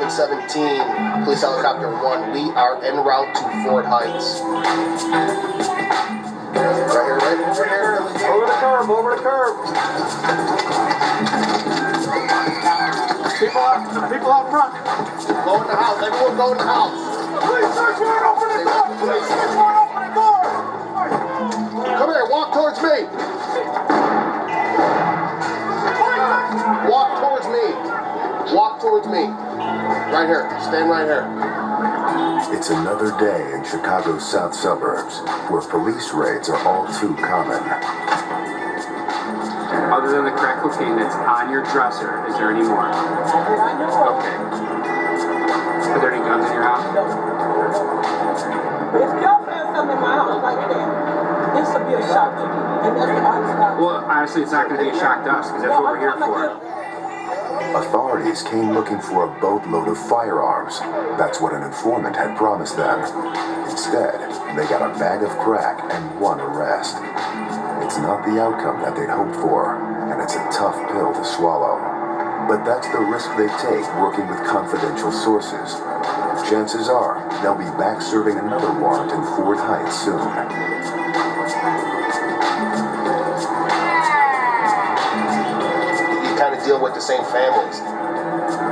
1117, Police Helicopter 1. We are en route to Fort Heights. Right here, right over here. Over the curb, over the curb. People out front. Go in the house. Everyone go in the house. Police search warrant, open the door. Police search warrant, open the door. Come here, walk towards me. Walk towards me. Walk towards me. Right here. Stand right here. It's another day in Chicago's south suburbs, where police raids are all too common. Other than the crack cocaine that's on your dresser, is there any more? Okay. Are there any guns in your house? No. If y'all find something in my house like that, this will be a shock to me. And that's the honest God. Well, honestly, it's not going to be a shock to us, because that's what we're here for. Authorities came looking for a boatload of firearms. That's what an informant had promised them. Instead, they got a bag of crack and one arrest. It's not the outcome that they'd hoped for, and it's a tough pill to swallow. But that's the risk they take working with confidential sources. Chances are, they'll be back serving another warrant in Fort Heights soon. Kind of deal with the same families.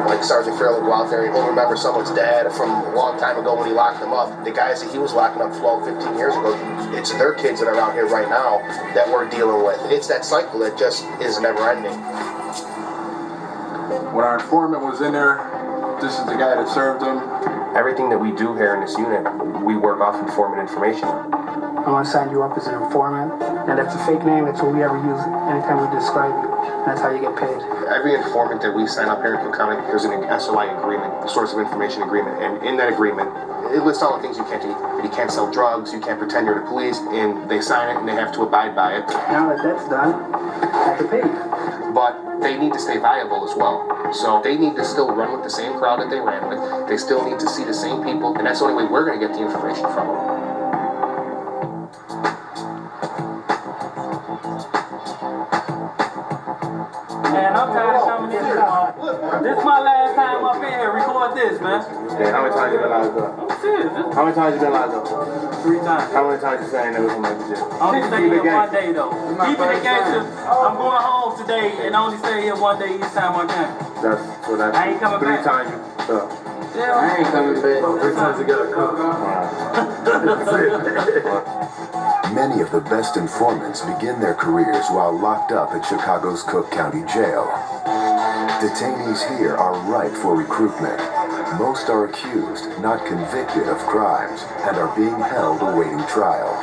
Like Sergeant Farrell will go out there and he'll remember someone's dad from a long time ago when he locked them up. The guys that he was locking up 12, 15 years ago, it's their kids that are out here right now that we're dealing with. It's that cycle that just is never ending. When our informant was in there, this is the guy that served him. Everything that we do here in this unit, we work off informant information. I want to sign you up as an informant, and that's a fake name. That's what we ever use anytime we describe you. And that's how you get paid. Every informant that we sign up here in Cook County, there's an SOI agreement, the source of information agreement, and in that agreement, it lists all the things you can't do. You can't sell drugs, you can't pretend you're the police, and they sign it and they have to abide by it. Now that that's done, I have to pay you. But they need to stay viable as well. So they need to still run with the same crowd that they ran with. They still need to see the same people, and that's the only way we're going to get the information from them. Man, I'm tired of coming in here, man. This is my last time up in here. Record this, man. Yeah, how many times you been locked up? I'm serious. How many times you been locked up? 3 times. How many times you say I ain't never come back to jail? I only stay here one day, though. Keeping it gangster. I'm going home today, and I only stay here one day each time I can. That's I ain't coming 3 back. times you stuck. Yeah, I ain't coming back. 3 times you gotta come. Many of the best informants begin their careers while locked up at Chicago's Cook County Jail. Detainees here are ripe for recruitment. Most are accused, not convicted of crimes, and are being held awaiting trial.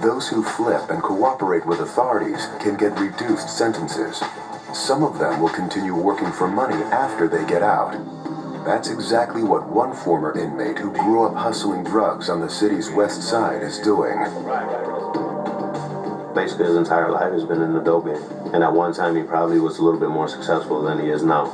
Those who flip and cooperate with authorities can get reduced sentences. Some of them will continue working for money after they get out. That's exactly what one former inmate who grew up hustling drugs on the city's west side is doing. Basically his entire life has been in the dope game. And at one time he probably was a little bit more successful than he is now.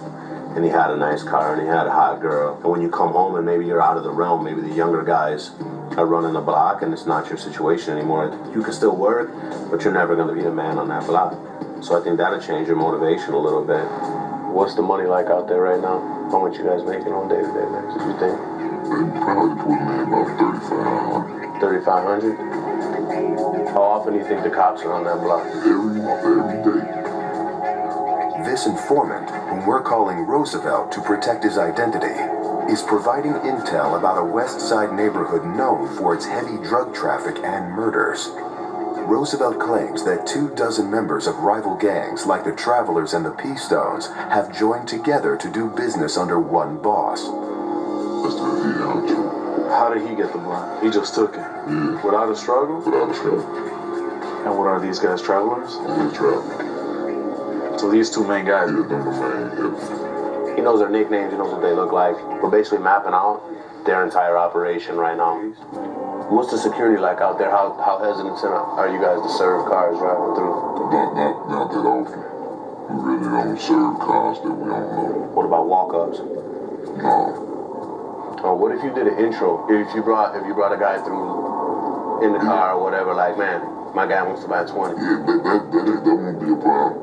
And he had a nice car and he had a hot girl. And when you come home and maybe you're out of the realm, maybe the younger guys are running the block and it's not your situation anymore. You can still work, but you're never going to be the man on that block. So I think that'll change your motivation a little bit. What's the money like out there right now? How much you guys making on day-to-day basis, you think? They probably put me about 3,500. 3,500? How often do you think the cops are on that block? Every day. This informant, whom we're calling Roosevelt to protect his identity, is providing intel about a West Side neighborhood known for its heavy drug traffic and murders. Roosevelt claims that 24 members of rival gangs like the Travelers and the P-Stones have joined together to do business under one boss. That's the reality. How did he get the block? He just took it? Yeah. Without a struggle? Without a struggle. And what are these guys, Travelers? Yeah, Travelers. So these 2 main guys? Yeah, they're the main, yes. He knows their nicknames, he knows what they look like. We're basically mapping out their entire operation right now. What's the security like out there? How hesitant are you guys to serve cars driving through? Not that often. We really don't serve cars that we don't know. What about walk-ups? No. Oh, what if you did an intro? If you brought a guy through in the car or whatever, like, man, my guy wants to buy 20. Yeah, that won't be a problem.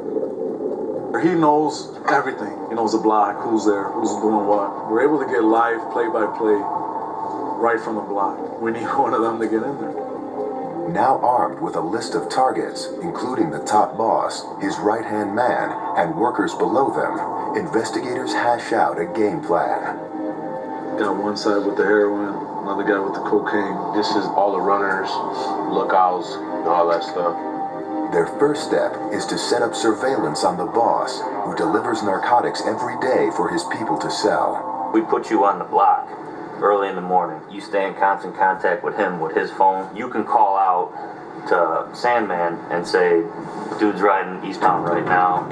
He knows everything. He knows the block, who's there, who's doing what. We're able to get live play-by-play right from the block. We need one of them to get in there. Now armed with a list of targets, including the top boss, his right-hand man, and workers below them, investigators hash out a game plan. Got one side with the heroin, another guy with the cocaine. This is all the runners, lookouts, all that stuff. Their first step is to set up surveillance on the boss, who delivers narcotics every day for his people to sell. We put you on the block early in the morning. You stay in constant contact with him with his phone. You can call out to Sandman and say, dude's riding eastbound right now.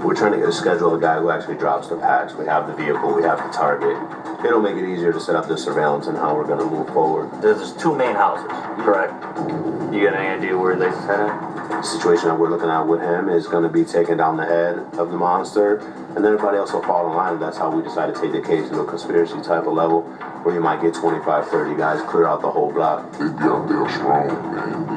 We're trying to get a schedule of the guy who actually drops the packs. We have the vehicle, we have the target. It'll make it easier to set up the surveillance and how we're going to move forward. There's 2 main houses, correct? You got any idea where they set at? The situation that we're looking at with him is going to be taking down the head of the monster, and then everybody else will fall in line. That's how we decided to take the case to a conspiracy type of level, where you might get 25, 30 guys clear out the whole block. They be out there strong, man.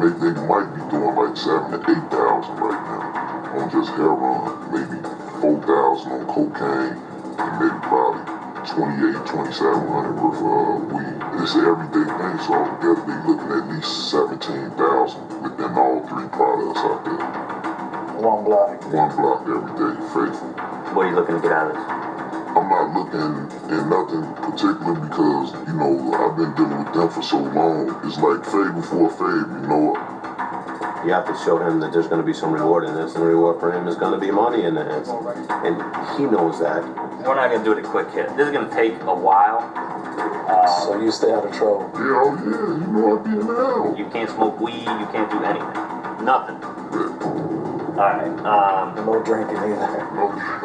They might be doing like 7,000 to 8,000 right now on just heroin, maybe 4,000 on cocaine, and maybe probably 2,700 worth of weed. It's an everyday thing, so altogether they looking at least 17,000 within all 3 products out there. One block. One block every day, faithful. What are you looking to get out of this? I'm not looking in nothing particular because, you know, I've been dealing with them for so long. It's like fade before fade, you know. You have to show him that there's going to be some reward in this, and the reward for him is going to be money in the hands. And he knows that. We're not going to do it a quick hit. This is going to take a while. So you stay out of trouble. Yeah, oh yeah, you know I be now. You can't smoke weed, you can't do anything. Nothing. Yeah. Alright, No drinking either. No, man.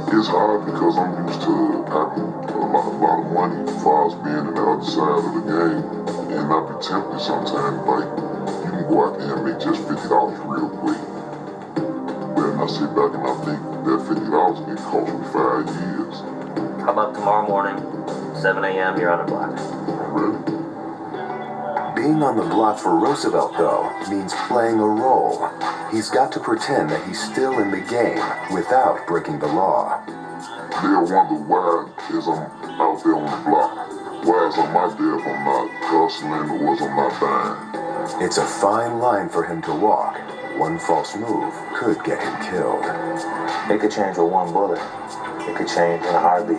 It's hard because I'm used to having a lot of money as far as being on the other side of the game. And I be tempted sometimes, like, you can go out there and make just $50 real quick. But I sit back and I think that $50 can cost me 5 years. how about tomorrow morning, 7 a.m., you're on the block? Really? Being on the block for Roosevelt, though, means playing a role. He's got to pretend that he's still in the game without breaking the law. They'll wonder why is I'm out there on the block. Why is I'm out there if I'm not hustling or if I'm not dying? It's a fine line for him to walk. One false move could get him killed. It could change with one bullet. It could change in a heartbeat.